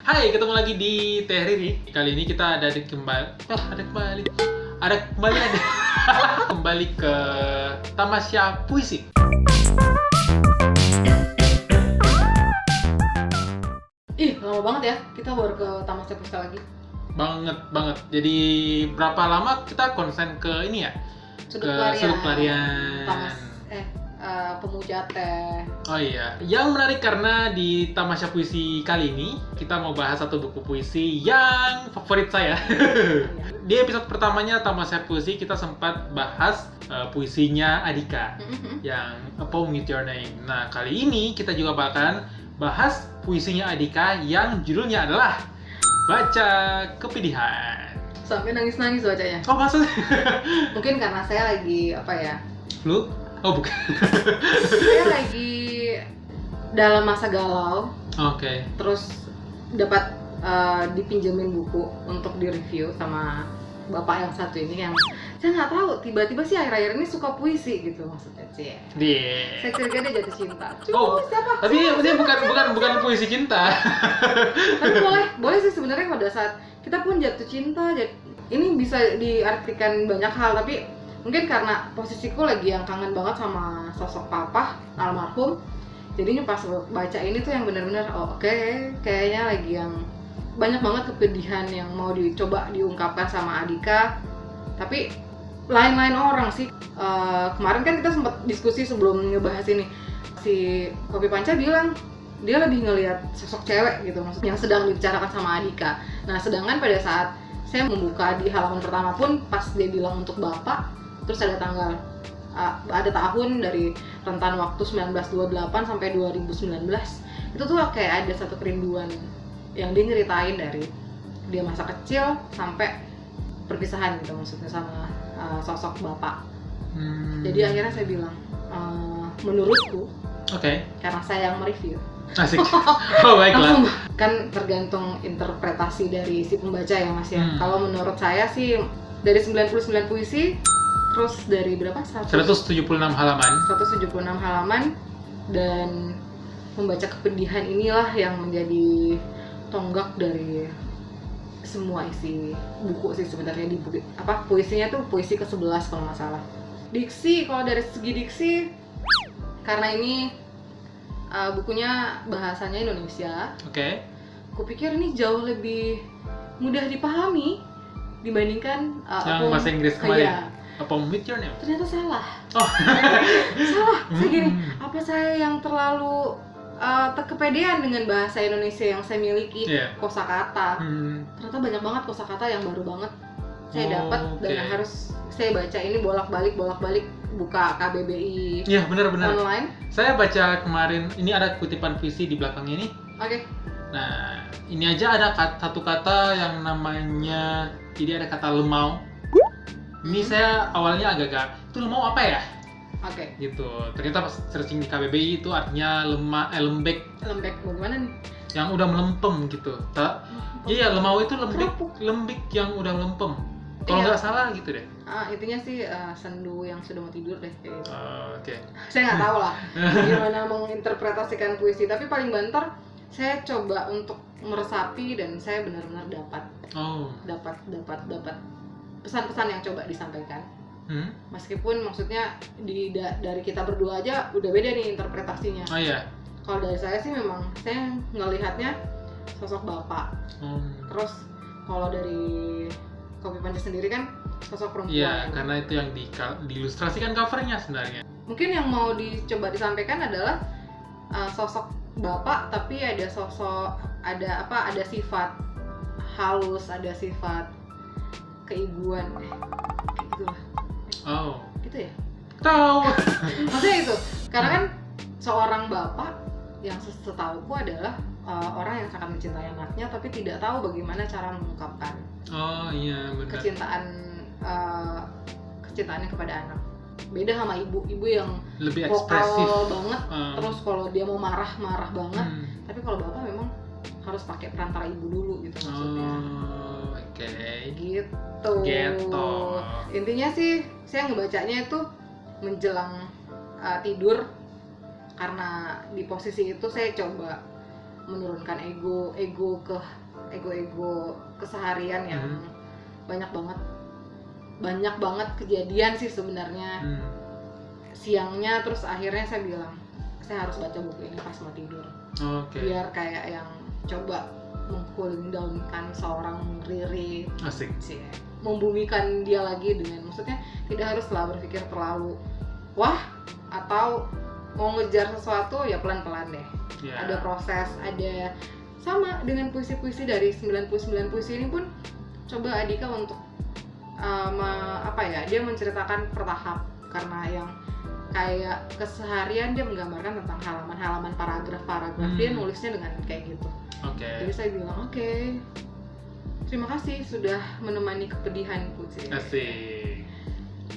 Hai, ketemu lagi di Teh Riri. Kali ini kita ada kembali ke Tamasya Puisi. Ih, lama banget ya, kita baru ke Tamasya Puisi lagi. Banget. Jadi berapa lama kita konsen ke ini ya? Sudut pelarian. Pemuja teh. Oh iya, yang menarik karena di Tamasya Puisi kali ini kita mau bahas satu buku puisi yang favorit saya. Di episode pertamanya Tamasya Puisi kita sempat bahas puisinya Adhika yang A Poem With Your Name. Nah, kali ini kita juga bakalan bahas puisinya Adhika yang judulnya adalah Baca Kepedihan. Sampai nangis-nangis bacanya. Oh, maksudnya? Mungkin karena saya lagi Flu? Oh, bukan. Saya lagi dalam masa galau. Oke. Terus dapat dipinjemin buku untuk direview sama bapak yang satu ini yang saya nggak tahu, tiba-tiba sih akhir-akhir ini suka puisi gitu maksudnya sih. Saya kira dia jatuh cinta. Siapa? Tapi dia bukan puisi cinta. Tapi boleh sih sebenarnya pada saat kita pun jatuh cinta. Ini bisa diartikan banyak hal, tapi mungkin karena posisiku lagi yang kangen banget sama sosok papa almarhum. Jadinya pas baca ini tuh yang benar-benar kayaknya lagi yang banyak banget kepedihan yang mau dicoba diungkapkan sama Adhika. Tapi lain-lain orang sih. Kemarin kan kita sempat diskusi sebelum ngebahas ini. Si Kopi Panca bilang dia lebih ngelihat sosok cewek gitu, maksudnya yang sedang dibicarakan sama Adhika. Nah, sedangkan pada saat saya membuka di halaman pertama pun pas dia bilang untuk bapak, terus ada tahun dari rentan waktu 1928 sampai 2019. Itu tuh kayak ada satu kerinduan yang dia nyeritain dari dia masa kecil sampai perpisahan gitu, maksudnya sama sosok bapak. Jadi akhirnya saya bilang menurutku, karena saya yang mereview. Asik. Oh, baiklah. Kan tergantung interpretasi dari si pembaca ya Mas ya. Kalau menurut saya sih dari 99 puisi, terus dari berapa? 176 halaman. 176 halaman, dan membaca kepedihan inilah yang menjadi tonggak dari semua isi buku sih sebenarnya. Di buku puisinya tuh puisi ke-11 kalau nggak salah. Diksi, kalau dari segi diksi, karena ini bukunya bahasanya Indonesia. Kupikir ini jauh lebih mudah dipahami dibandingkan yang bahasa Inggris kemarin. A Poem With Your Name. Ternyata salah. Salah. Saya gini, apa saya yang terlalu kepedean dengan bahasa Indonesia yang saya miliki? Kosakata. Ternyata banyak banget kosakata yang baru banget saya dapat dan harus saya baca ini bolak-balik buka KBBI. Iya, benar. Online. Saya baca kemarin, ini ada kutipan puisi di belakangnya ini. Nah, ini aja ada satu kata yang namanya, jadi ada kata lemau. Ini saya awalnya agak-agak, itu lemau apa ya? Gitu. Ternyata pas searching di KBBI itu artinya lembek. Lembek bagaimana nih? Yang udah melempem gitu. Iya, lemau itu lembek yang udah melempem. Kalau nggak salah gitu deh. Intinya sih sendu yang sudah mau tidur deh kayak gitu. Saya nggak tahu lah gimana menginterpretasikan puisi, tapi paling banter saya coba untuk meresapi dan saya benar-benar dapat pesan-pesan yang coba disampaikan. Meskipun maksudnya dari kita berdua aja udah beda nih interpretasinya. Kalau dari saya sih memang saya ngelihatnya sosok bapak. Terus kalau dari Kopi Panca sendiri kan sosok perempuan. Iya, karena itu yang diilustrasikan covernya sebenarnya. Mungkin yang mau dicoba disampaikan adalah sosok bapak, tapi ada sifat halus, ada sifat keibuan, kayak gitu lah. Gitu ya? Tahu. Maksudnya itu, karena kan seorang bapak yang setahuku adalah orang yang sangat mencintai anaknya, tapi tidak tahu bagaimana cara mengungkapkan benar. kecintaannya kepada anak. Beda sama ibu yang lebih vokal ekspresif banget. Terus kalau dia mau marah banget. Tapi kalau bapak memang harus pakai perantara ibu dulu gitu maksudnya. Gitu. Intinya sih saya ngebacanya itu menjelang tidur, karena di posisi itu saya coba menurunkan ego keseharian yang banyak banget kejadian sih sebenarnya. Siangnya terus akhirnya saya bilang saya harus baca buku ini pas mau tidur. Biar kayak yang coba meng-cooling down-kan seorang Riri. Asik sih. Membumikan dia lagi dengan, maksudnya tidak haruslah berpikir terlalu wah atau mau ngejar sesuatu ya pelan-pelan deh. Ada proses, ada sama dengan puisi-puisi dari 99 puisi ini pun coba Adika untuk dia menceritakan bertahap, karena yang kayak keseharian dia menggambarkan tentang halaman-halaman paragraf dia nulisnya dengan kayak gitu. Jadi saya bilang terima kasih sudah menemani kepedihanku sih. Asik.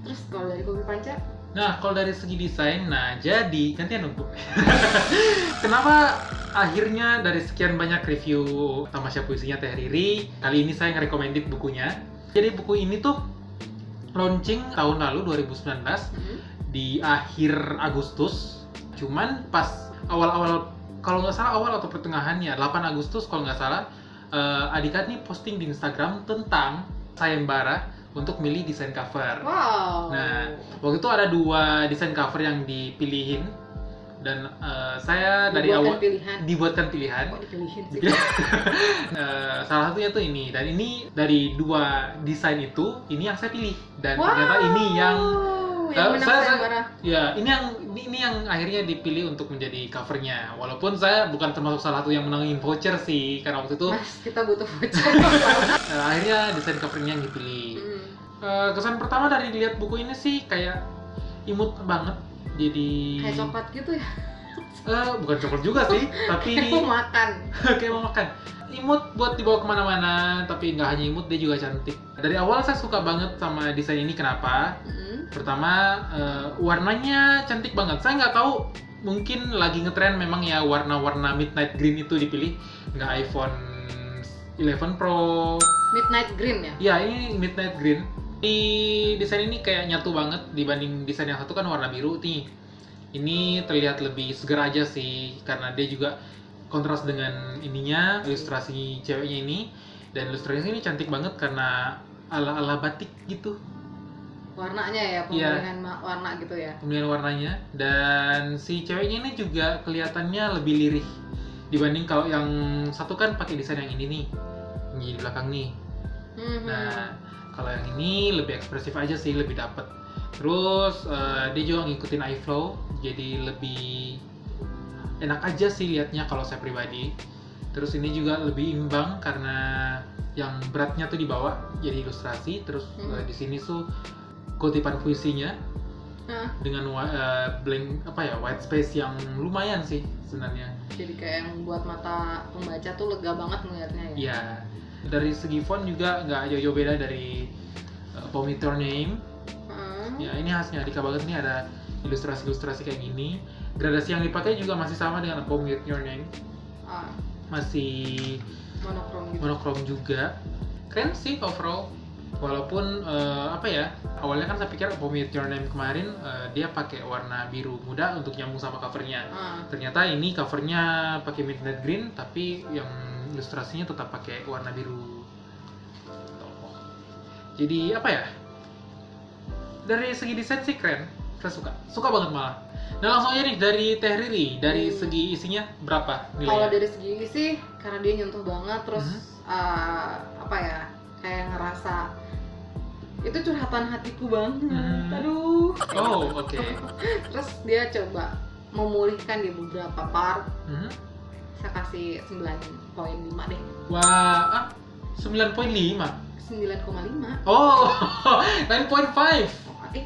Terus kalau dari Kopi Panca? Nah, kalau dari segi desain, jadi gantian dong. Kenapa akhirnya dari sekian banyak review Tamasya Puisinya Teh Riri, kali ini saya nge-recommended bukunya. Jadi buku ini tuh launching tahun lalu 2019 di akhir Agustus. Cuman pas awal-awal, kalau nggak salah awal atau pertengahannya 8 Agustus kalau nggak salah, Adika nih posting di Instagram tentang sayembara untuk milih desain cover. Wow. Nah, waktu itu ada 2 desain cover yang dipilihin dan saya dari awal dibuatkan pilihan. Kok dipilihin sih? Salah satunya tuh ini, dan ini dari 2 desain itu ini yang saya pilih, dan ternyata ini yang ini yang akhirnya dipilih untuk menjadi covernya. Walaupun saya bukan termasuk salah satu yang menangin voucher sih, karena waktu itu Mas, kita butuh voucher. akhirnya desain covernya yang dipilih. Kesan pertama dari lihat buku ini sih kayak imut banget. Jadi kayak coklat gitu ya? Bukan coklat juga sih, tapi kayak mau makan. Kayak mau makan. Imut buat dibawa kemana-mana, tapi nggak hanya imut, dia juga cantik. Dari awal saya suka banget sama desain ini. Kenapa? Pertama, warnanya cantik banget. Saya nggak tahu, mungkin lagi ngetren memang ya warna-warna midnight green itu dipilih. Nggak iPhone 11 Pro. Midnight green ya? Ya, ini midnight green. Di desain ini kayak nyatu banget dibanding desain yang satu kan warna biru nih. Ini terlihat lebih segar aja sih, karena dia juga kontras dengan ininya, ilustrasi ceweknya ini. Dan ilustrasi ini cantik banget karena ala-ala batik gitu. Warnanya ya, pemilihan warna gitu ya. Pemilihan warnanya, dan si ceweknya ini juga kelihatannya lebih lirih dibanding kalau yang satu kan pakai desain yang ini nih, yang di belakang nih. Nah, kalau yang ini lebih ekspresif aja sih, lebih dapet. Terus dia juga ngikutin iFlow, jadi lebih enak aja sih liatnya kalau saya pribadi. Terus ini juga lebih imbang karena yang beratnya tuh di bawah jadi ilustrasi, terus di sini tuh kutipan puisinya dengan white space yang lumayan sih sebenarnya. Jadi kayak yang membuat mata pembaca tuh lega banget melihatnya ya. Iya. Dari segi font juga nggak jauh-jauh beda dari Poem With Your Name. Ya, ini khasnya Adika banget nih, ada ilustrasi-ilustrasi kayak gini. Gradasi yang dipakai juga masih sama dengan Poem With Your Name. Masih monokrom juga. Keren sih overall. Walaupun awalnya kan saya pikir Poem With Your Name kemarin dia pakai warna biru muda untuk nyambung sama covernya. Ternyata ini covernya pakai midnight green, tapi yang ilustrasinya tetap pakai warna biru. Jadi dari segi desain sih keren, saya suka banget malah. Nah, langsung aja nih dari Teh Riri, dari segi isinya berapa nilainya? Kalau dari segi isi, karena dia nyentuh banget, terus kayak ngerasa itu curhatan hatiku banget. Aduh. Oke. Terus dia coba memulihkan di beberapa part. Saya kasih 9.5 deh. Wah, 9.5? 9,5. Oh, 9.5.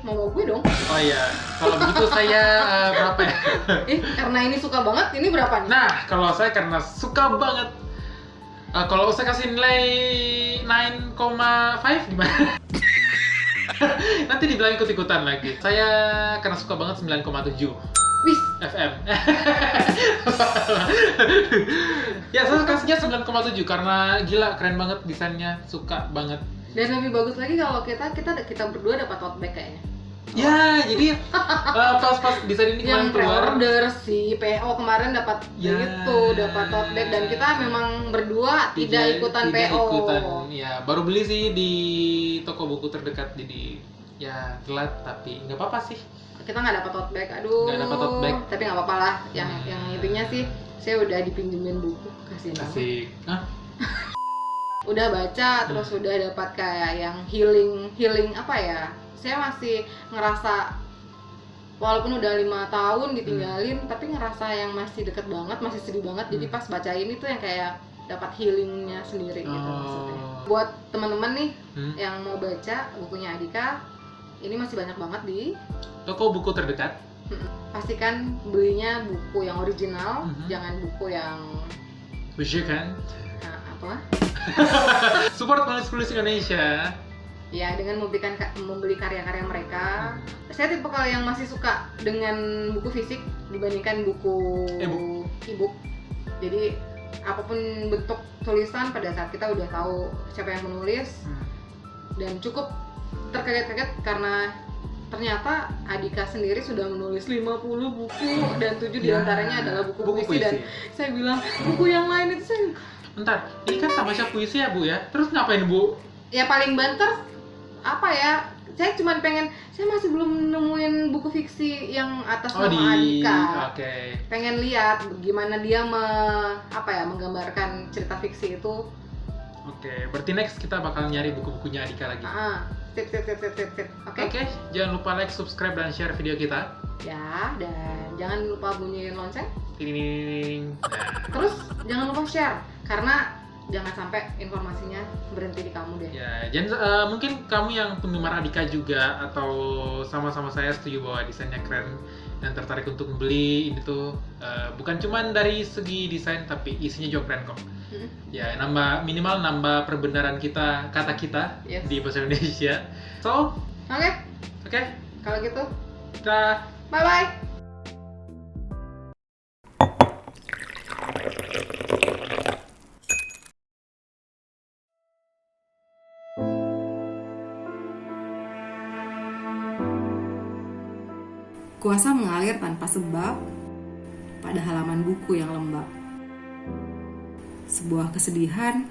Mau gue dong. Oh iya, kalau begitu saya berapa ya? Karena ini suka banget, ini berapa nih? Nah, kalau saya karena suka banget, kalau saya kasih nilai 9,5 gimana? Nanti dibilang ikut-ikutan lagi. Saya karena suka banget 9,7. Wis FM. Ya, saya kasihnya 9,7 karena gila, keren banget desainnya, suka banget. Dan lebih bagus lagi kalau kita berdua dapat tote bag kayaknya. Ya, jadi pas desain ini Yang kemarin keluar. pre-order si PO kemarin dapat Ya. dapat tote bag, dan kita memang berdua tidak ikutan tidak PO. ikutan. Ya, baru beli sih di toko buku terdekat, jadi ya telat tapi nggak apa-apa sih. Kita nggak dapat tote bag, aduh. Nggak dapat tote bag. Tapi nggak apa-apa lah. Yang intinya sih saya udah dipinjemin buku, kasihin banget. Asik. Hah? Udah baca, terus udah dapat kayak yang healing apa ya? Saya masih ngerasa walaupun udah 5 tahun ditinggalin, tapi ngerasa yang masih deket banget, masih sedih banget. Jadi pas baca ini tuh yang kayak dapat healingnya sendiri gitu maksudnya. Buat teman-teman nih yang mau baca bukunya Adhika, ini masih banyak banget di Toko buku terdekat. Pastikan belinya buku yang original, jangan buku yang Wish kan? apa? Support penulis Indonesia. Ya, dengan membeli karya-karya mereka. Saya tipe kalau yang masih suka dengan buku fisik dibandingkan buku e-book. Jadi apapun bentuk tulisan, pada saat kita udah tahu siapa yang menulis, dan cukup terkaget-kaget karena ternyata Adhika sendiri sudah menulis 50 buku dan 7 diantaranya adalah buku puisi. Dan saya bilang buku yang lain itu saya... Bentar, ini kan tamasya puisi ya Bu ya? Terus ngapain Bu? Ya paling banter apa ya, saya cuma pengen, saya masih belum nemuin buku fiksi yang atas nama Adhika. Pengen lihat gimana dia menggambarkan cerita fiksi itu. Oke, berarti next kita bakal nyari buku-bukunya Adhika lagi. Sip. Oke, jangan lupa like, subscribe, dan share video kita. Ya, dan jangan lupa bunyiin lonceng. Ting. Terus jangan lupa share, karena jangan sampai informasinya berhenti di kamu deh. Ya, mungkin kamu yang penggemar Adhika juga, atau sama-sama saya setuju bahwa desainnya keren dan tertarik untuk membeli ini tuh, bukan cuman dari segi desain tapi isinya juga keren kok. Ya, minimal nambah perbenaran kata kita di bahasa Indonesia. So, oke. Kalau gitu, bye bye. Kuasa mengalir tanpa sebab pada halaman buku yang lembab. Sebuah kesedihan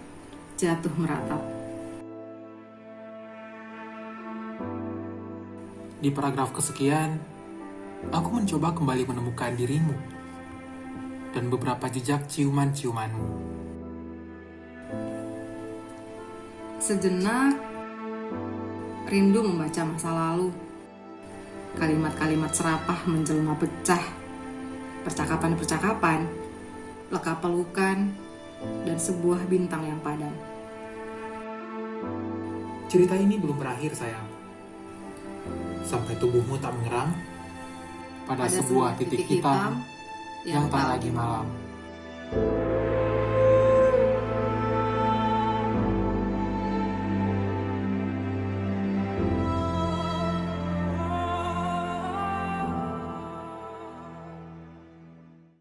jatuh meratap. Di paragraf kesekian, aku mencoba kembali menemukan dirimu dan beberapa jejak ciuman-ciumanmu. Sejenak, rindu membaca masa lalu. Kalimat-kalimat serapah menjelma pecah. Percakapan-percakapan, leka pelukan, dan sebuah bintang yang padam. Cerita ini belum berakhir, sayang. Sampai tubuhmu tak mengerang pada sebuah titik hitam yang tak lagi malam.